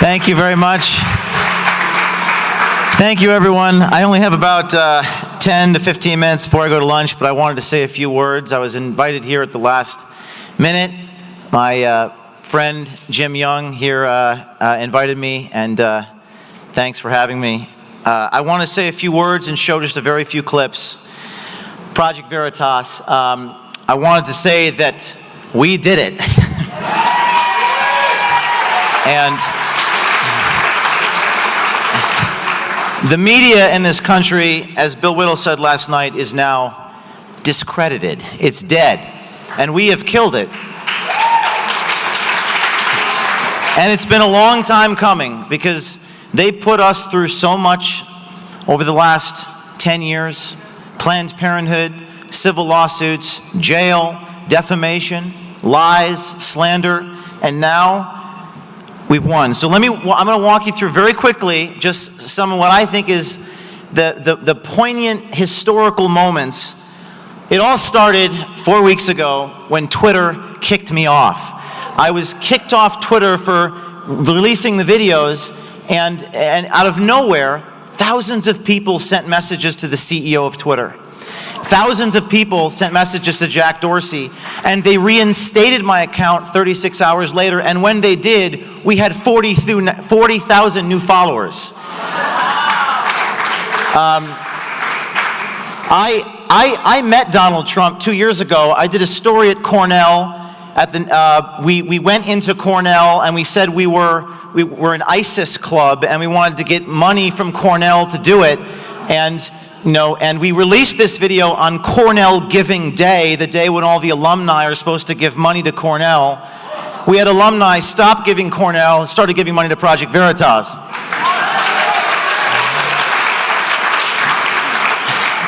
Thank you very much. Thank you, everyone. I only have about 10 to 15 minutes before I go to lunch, but I wanted to say a few words. I was invited here at the last minute. My friend Jim Young here invited me, and thanks for having me. I want to say a few words and show just a very few clips. Project Veritas, I wanted to say that we did it. And the media in this country, as Bill Whittle said last night, is now discredited. It's dead. And we have killed it. And it's been a long time coming because they put us through so much over the last 10 years. Planned Parenthood, civil lawsuits, jail, defamation, lies, slander, and now we've won. So I'm going to walk you through very quickly just some of what I think is the poignant historical moments. It all started 4 weeks ago when Twitter kicked me off. I was kicked off Twitter for releasing the videos, and out of nowhere, thousands of people sent messages to the CEO of Twitter. Thousands of people sent messages to Jack Dorsey, and they reinstated my account 36 hours later, and when they did, we had 40,000 new followers. I met Donald Trump 2 years ago. I did a story at Cornell. We went into Cornell and we said we were an ISIS club and we wanted to get money from Cornell to do it. And we released this video on Cornell Giving Day, the day when all the alumni are supposed to give money to Cornell. We had alumni stop giving Cornell and started giving money to Project Veritas.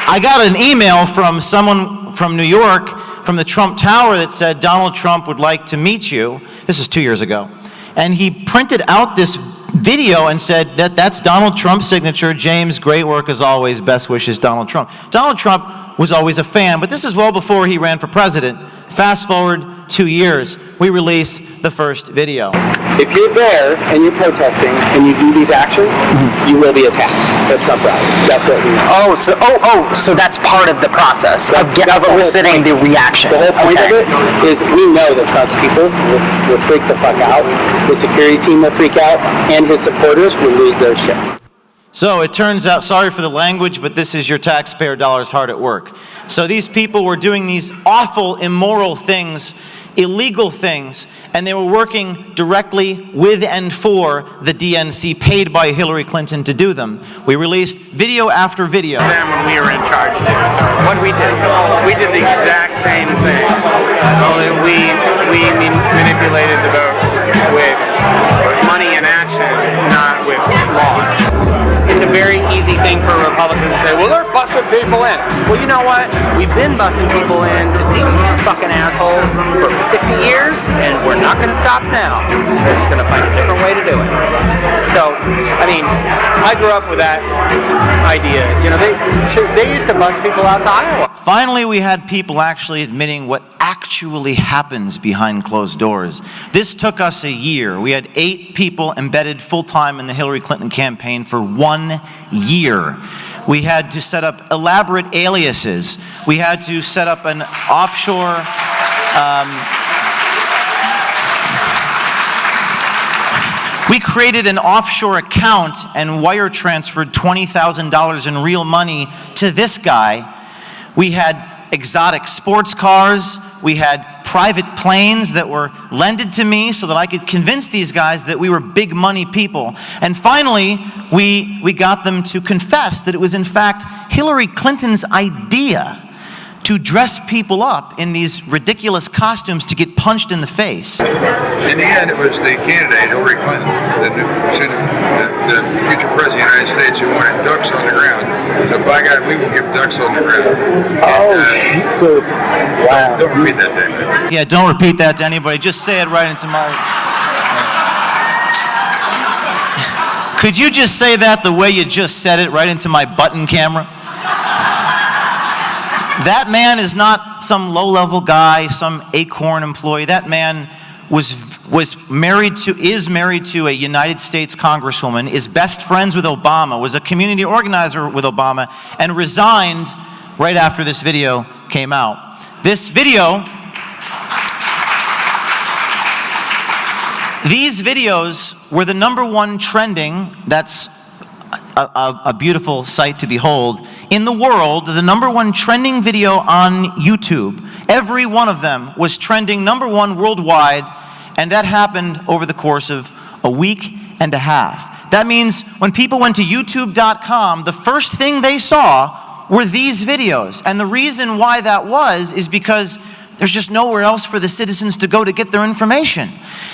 I got an email from someone from New York, from the Trump Tower, that said Donald Trump would like to meet you. This is 2 years ago. And he printed out this video and said that's Donald Trump's signature. James, great work as always. Best wishes, Donald Trump. Donald Trump was always a fan, but this is well before he ran for president. Fast forward 2 years, we release the first video. If you're there and you're protesting and you do these actions, you will be attacked at Trump rallies. That's what we know. So that's part of the process of eliciting the reaction. The whole point of it is we know that Trump's people will freak the fuck out, the security team will freak out, and his supporters will lose their shit. So it turns out, sorry for the language, but this is your taxpayer dollars hard at work. So these people were doing these awful, immoral things, illegal things, and they were working directly with and for the DNC, paid by Hillary Clinton to do them. We released video after video. Them when we were in charge too. So what we did the exact same thing. Only we manipulated the vote with money and action, not with laws. It's a very easy thing for Republicans to say, well, they're busting people in. Well, you know what? We've been busting people in, you fucking asshole, for 50 years, and we're not going to stop now. We're just going to find a different way to do it. So, I mean, I grew up with that idea. You know, they used to bust people out to Iowa. Finally, we had people actually admitting what actually happens behind closed doors. This took us a year. We had 8 people embedded full-time in the Hillary Clinton campaign for 1 year. We had to set up elaborate aliases. We had to set up an offshore we created an offshore account and wire transferred $20,000 in real money to this guy. We had exotic sports cars. We had private planes that were lended to me so that I could convince these guys that we were big money people. And finally, we got them to confess that it was in fact Hillary Clinton's idea to dress people up in these ridiculous costumes to get punched in the face. In the end, it was the candidate, Hillary Clinton, the future president of the United States, who wanted ducks on the ground. So by God, we will give ducks on the ground. So it's, wow. Don't repeat that to anybody. Yeah, don't repeat that to anybody. Just say it right into my... Could you just say that the way you just said it, right into my button camera? That man is not some low-level guy, some Acorn employee. That man is married to a United States congresswoman, is best friends with Obama, was a community organizer with Obama, and resigned right after this video came out. These videos were the #1 trending, that's a beautiful sight to behold, in the world, the #1 trending video on YouTube. Every one of them was trending #1 worldwide, and that happened over the course of a week and a half. That means when people went to YouTube.com, the first thing they saw were these videos. And the reason why that is because there's just nowhere else for the citizens to go to get their information.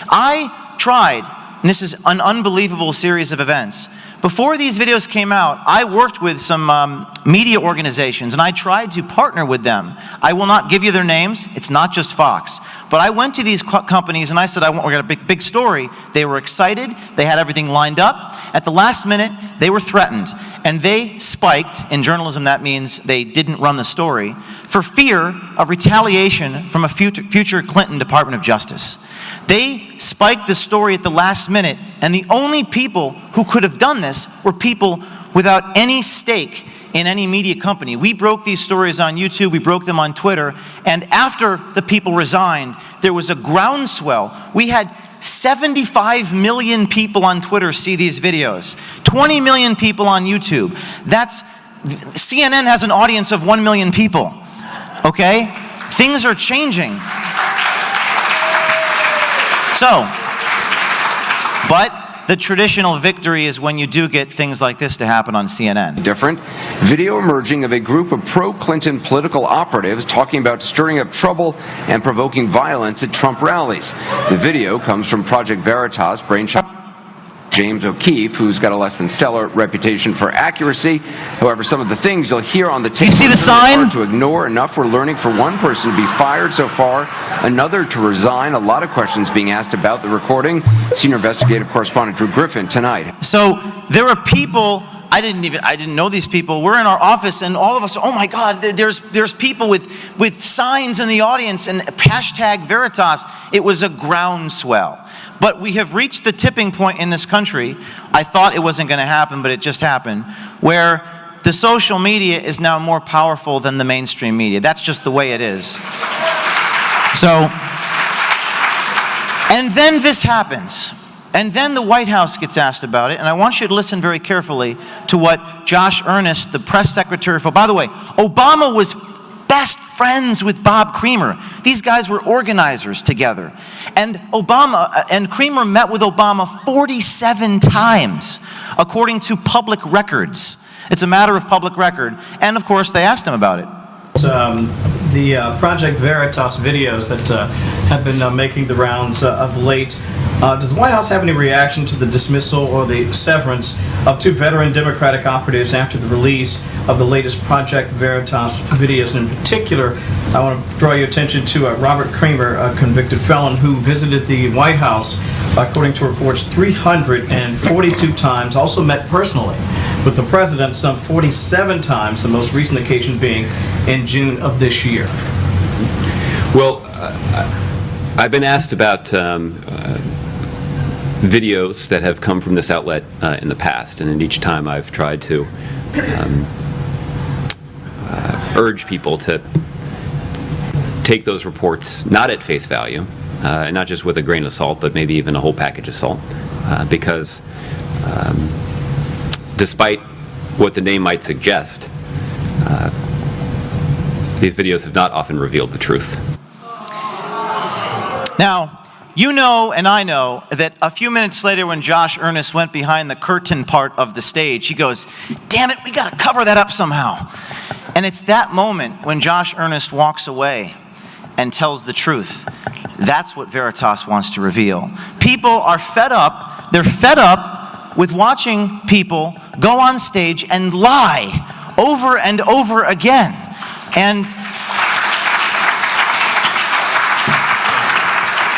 I tried, and this is an unbelievable series of events. Before these videos came out, I worked with some media organizations, and I tried to partner with them. I will not give you their names. It's not just Fox. But I went to these companies, and I said, we got a big story. They were excited. They had everything lined up. At the last minute, they were threatened. And they spiked. In journalism, that means they didn't run the story, for fear of retaliation from a future Clinton Department of Justice. They spiked the story at the last minute, and the only people who could have done this were people without any stake in any media company. We broke these stories on YouTube, we broke them on Twitter, and after the people resigned, there was a groundswell. We had 75 million people on Twitter see these videos, 20 million people on YouTube. CNN has an audience of 1 million people, okay? Things are changing. But the traditional victory is when you do get things like this to happen on CNN. Different video emerging of a group of pro-Clinton political operatives talking about stirring up trouble and provoking violence at Trump rallies. The video comes from Project Veritas brainchild James O'Keefe, who's got a less than stellar reputation for accuracy. However, some of the things you'll hear on the tape, you see the sign? Are to ignore. Enough we're learning for one person to be fired so far, another to resign. A lot of questions being asked about the recording. Senior investigative correspondent Drew Griffin tonight. So there are people, I didn't know these people. We're in our office, and all of us, oh my God, there's people with signs in the audience and hashtag Veritas. It was a groundswell. But we have reached the tipping point in this country. I thought it wasn't going to happen, but it just happened, where the social media is now more powerful than the mainstream media. That's just the way it is. So, and then this happens. And then the White House gets asked about it, and I want you to listen very carefully to what Josh Earnest, the press secretary for, by the way, Obama was best friends with Bob Creamer. These guys were organizers together. And Creamer met with Obama 47 times, according to public records. It's a matter of public record. And of course, they asked him about it. The Project Veritas videos that have been making the rounds of late. Does the White House have any reaction to the dismissal or the severance of 2 veteran Democratic operatives after the release of the latest Project Veritas videos? In particular, I want to draw your attention to Robert Creamer, a convicted felon who visited the White House, according to reports, 342 times, also met personally with the president some 47 times, the most recent occasion being in June of this year. Well, I've been asked about videos that have come from this outlet in the past, and in each time I've tried to urge people to take those reports not at face value, and not just with a grain of salt, but maybe even a whole package of salt, because despite what the name might suggest, these videos have not often revealed the truth. Now, you know and I know that a few minutes later when Josh Earnest went behind the curtain part of the stage, he goes, damn it, we got to cover that up somehow. And it's that moment when Josh Earnest walks away and tells the truth. That's what Veritas wants to reveal. People are fed up. They're fed up with watching people go on stage and lie over and over again.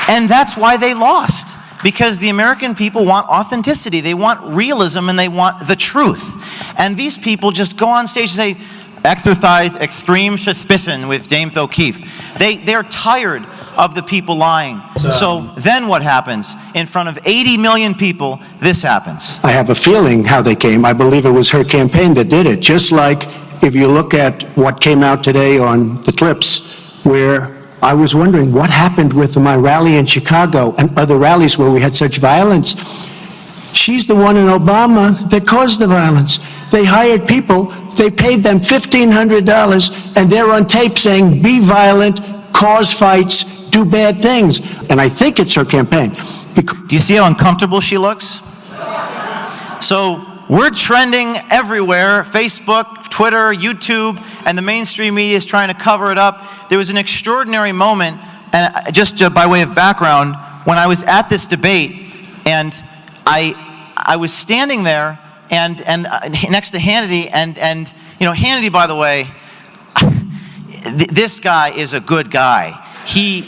And that's why they lost, because the American people want authenticity, they want realism, and they want the truth. And these people just go on stage and say, exercise extreme suspicion with James O'Keefe. They're tired of the people lying. So then what happens? In front of 80 million people, this happens. I have a feeling how they came. I believe it was her campaign that did it. Just like if you look at what came out today on the clips, where I was wondering what happened with my rally in Chicago and other rallies where we had such violence. She's the one in Obama that caused the violence. They hired people, they paid them $1,500, and they're on tape saying, be violent, cause fights, do bad things. And I think it's her campaign. Do you see how uncomfortable she looks? So we're trending everywhere, Facebook, Twitter, YouTube, and the mainstream media is trying to cover it up. There was an extraordinary moment, and just by way of background, when I was at this debate, and I was standing there and next to Hannity, and you know, Hannity, by the way, this guy is a good guy. He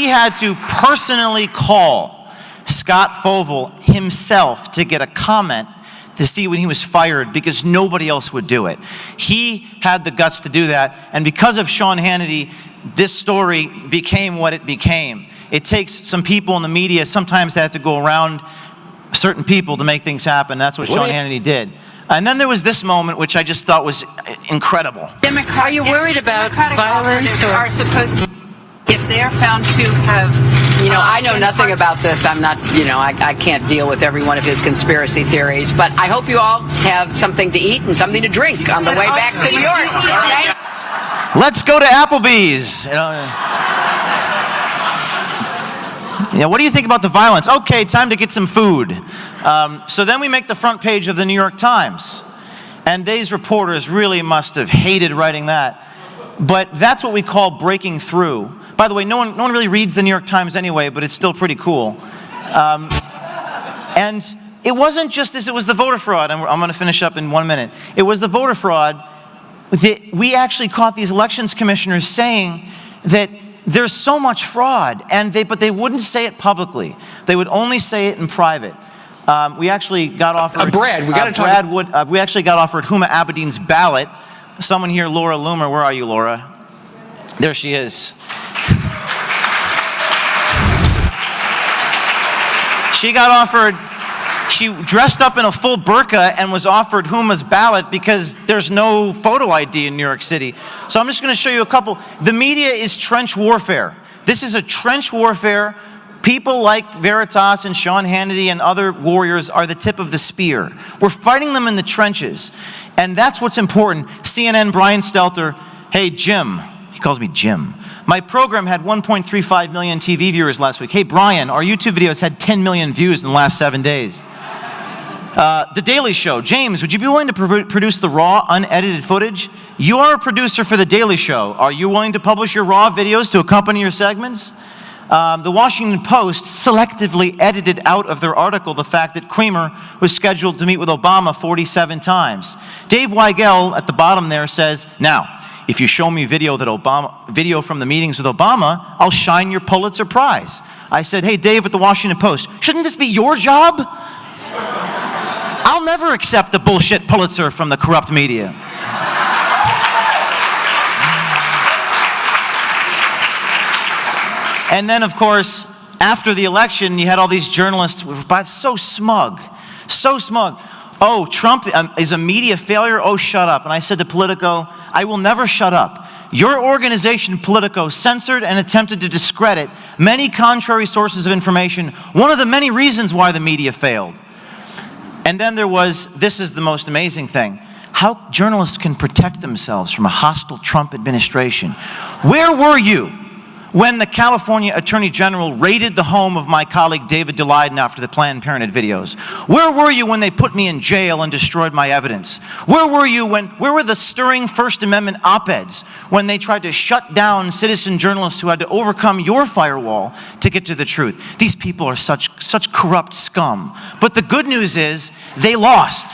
had to personally call Scott Fovel himself to get a comment to see when he was fired, because nobody else would do it. He had the guts to do that, and because of Sean Hannity, this story became what it became. It takes some people in the media, sometimes they have to go around certain people to make things happen. That's what Sean Hannity did. And then there was this moment, which I just thought was incredible. Are you worried about violence? Or are supposed to, if they're found to have, you know, I know nothing about this. I'm not, you know, I can't deal with every one of his conspiracy theories, but I hope you all have something to eat and something to drink on the way back to New York. Okay? Let's go to Applebee's. Yeah, what do you think about the violence? Okay, time to get some food. So then we make the front page of the New York Times. And these reporters really must have hated writing that. But that's what we call breaking through. By the way, no one really reads the New York Times anyway, but it's still pretty cool. And it wasn't just this, it was the voter fraud. And I'm going to finish up in 1 minute. It was the voter fraud that we actually caught these elections commissioners saying that there's so much fraud, but they wouldn't say it publicly. They would only say it in private. We actually got offered Brad, we got to talk. We actually got offered Huma Abedin's ballot. Someone here, Laura Loomer. Where are you, Laura? There she is. She got offered. She dressed up in a full burqa and was offered Huma's ballot because there's no photo ID in New York City. So I'm just going to show you a couple. The media is trench warfare. This is a trench warfare. People like Veritas and Sean Hannity and other warriors are the tip of the spear. We're fighting them in the trenches. And that's what's important. CNN, Brian Stelter, hey, Jim. He calls me Jim. My program had 1.35 million TV viewers last week. Hey, Brian, our YouTube videos had 10 million views in the last 7 days. The Daily Show. James, would you be willing to produce the raw, unedited footage? You are a producer for The Daily Show. Are you willing to publish your raw videos to accompany your segments? The Washington Post selectively edited out of their article the fact that Creamer was scheduled to meet with Obama 47 times. Dave Weigel at the bottom there says, now, if you show me video from the meetings with Obama, I'll shine your Pulitzer Prize. I said, hey, Dave at the Washington Post, shouldn't this be your job? I'll never accept a bullshit Pulitzer from the corrupt media. And then, of course, after the election, you had all these journalists, so smug, so smug. Oh, Trump is a media failure? Oh, shut up. And I said to Politico, I will never shut up. Your organization, Politico, censored and attempted to discredit many contrary sources of information, one of the many reasons why the media failed. And then there was, this is the most amazing thing, how journalists can protect themselves from a hostile Trump administration. Where were you when the California Attorney General raided the home of my colleague David Daleiden after the Planned Parenthood videos? Where were you when they put me in jail and destroyed my evidence? Where were you where were the stirring First Amendment op-eds when they tried to shut down citizen journalists who had to overcome your firewall to get to the truth? These people are such corrupt scum. But the good news is they lost.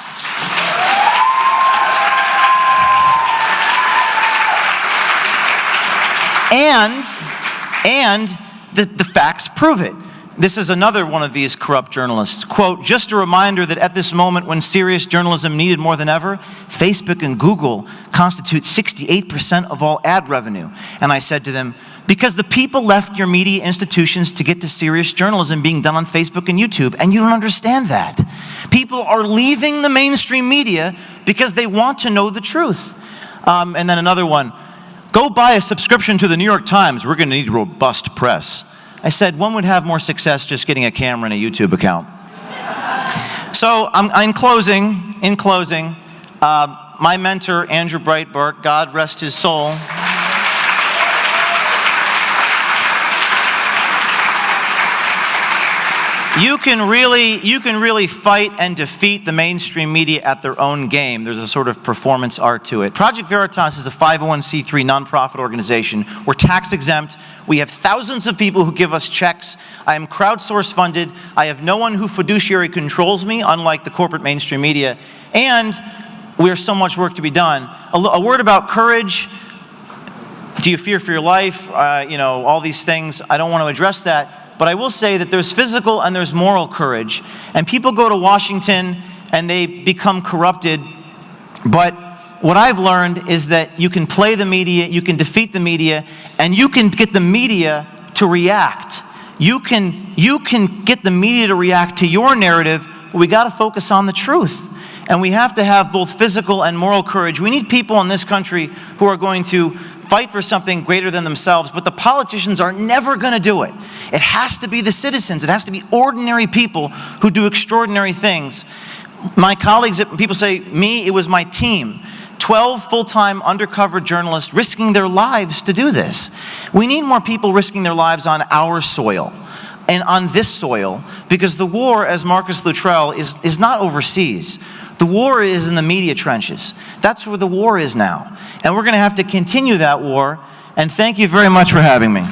And the facts prove it. This is another one of these corrupt journalists. Quote, just a reminder that at this moment when serious journalism needed more than ever, Facebook and Google constitute 68% of all ad revenue. And I said to them, because the people left your media institutions to get to serious journalism being done on Facebook and YouTube, and you don't understand that. People are leaving the mainstream media because they want to know the truth. And then another one, go buy a subscription to the New York Times. We're going to need robust press. I said one would have more success just getting a camera and a YouTube account. So in closing, my mentor, Andrew Breitbart, God rest his soul, You can really fight and defeat the mainstream media at their own game. There's a sort of performance art to it. Project Veritas is a 501c3 nonprofit organization. We're tax exempt. We have thousands of people who give us checks. I am crowdsource funded. I have no one who fiduciary controls me, unlike the corporate mainstream media. And we have so much work to be done. A word about courage. Do you fear for your life? All these things. I don't want to address that. But I will say that there's physical and there's moral courage. And people go to Washington and they become corrupted. But what I've learned is that you can play the media, you can defeat the media, and you can get the media to react. You can get the media to react to your narrative, but we got to focus on the truth. And we have to have both physical and moral courage. We need people in this country who are going to fight for something greater than themselves, but the politicians are never going to do it. It has to be the citizens. It has to be ordinary people who do extraordinary things. My colleagues, people say, me, it was my team. 12 full-time undercover journalists risking their lives to do this. We need more people risking their lives on our soil and on this soil, because the war, as Marcus Luttrell, is not overseas. The war is in the media trenches. That's where the war is now. And we're going to have to continue that war. And thank you very much for having me.